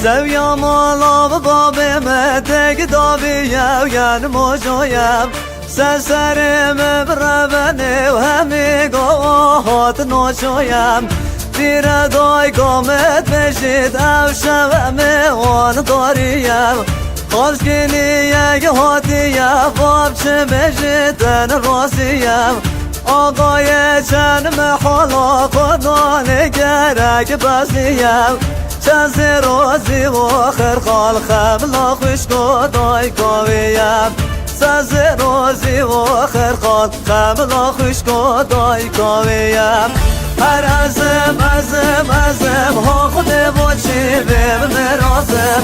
سویم آلاب بابم تک دابیم یعنی مجایم سرسرم برونه و همه گاهات نوشایم تیر دای گامت بشید او شوم آن داریم خالش کنی یک هاتیم باب چه بشیدن راسیم آقای چند محالا خدا نگرک بسیم چند روزی و آخر خال خبلا خوش کدای کاویم چند روزی و آخر خال خبلا خوش کدای کاویم هر ازم ها خود باشی بیم مرازم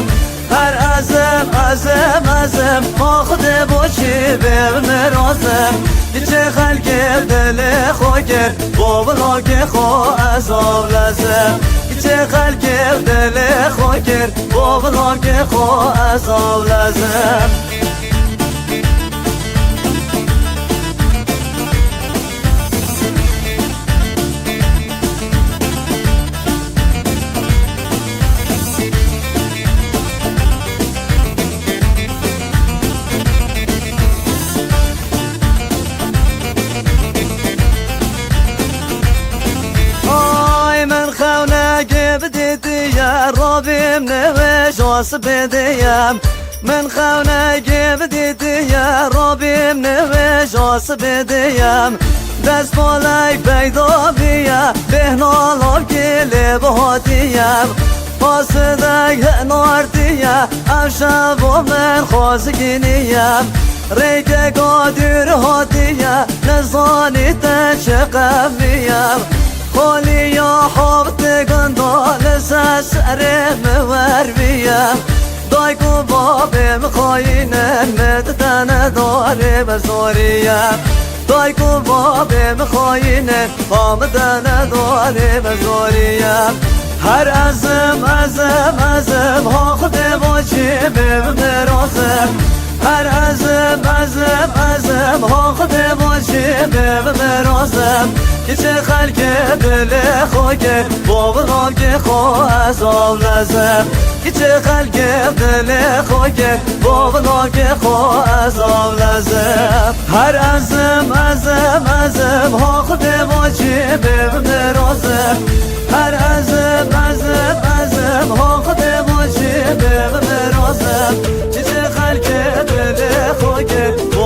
هر ازم ها خود باشی بیم مرازم چه خلق دل خو کرد بابلا که خو عذاب لازم چه خلق دل خو کرد بابلا که خو عذاب لازم بديتي ربي منوش واصب بديام من خونك بديتي يا ربي منوش واصب بديام دست بالك بيضا بيا بهنا لابكي لبهاتيام قاصدك نارتيا عشاب ومن خوزقينيام ريك قادر هاتيا نزاني تشقى بيام خالي يا حبت قندال سرم وربيا دايكو بابي مخاينة مدتنا داري بزوريا دايكو بابي مخاينة مدتنا داري بزوريا هر ازم ها خود باشی بمرازم هر ازم ها خود باشی بمرازم که چه خلق دل خو کرد بابا که خو عذاب لازم که چه خلق دل خو کرد بابا که خو عذاب لازم هر ازم ها خود باشی بمرازم هر ازم ها خود باشی بمرازم که چه خلق دل خو کرد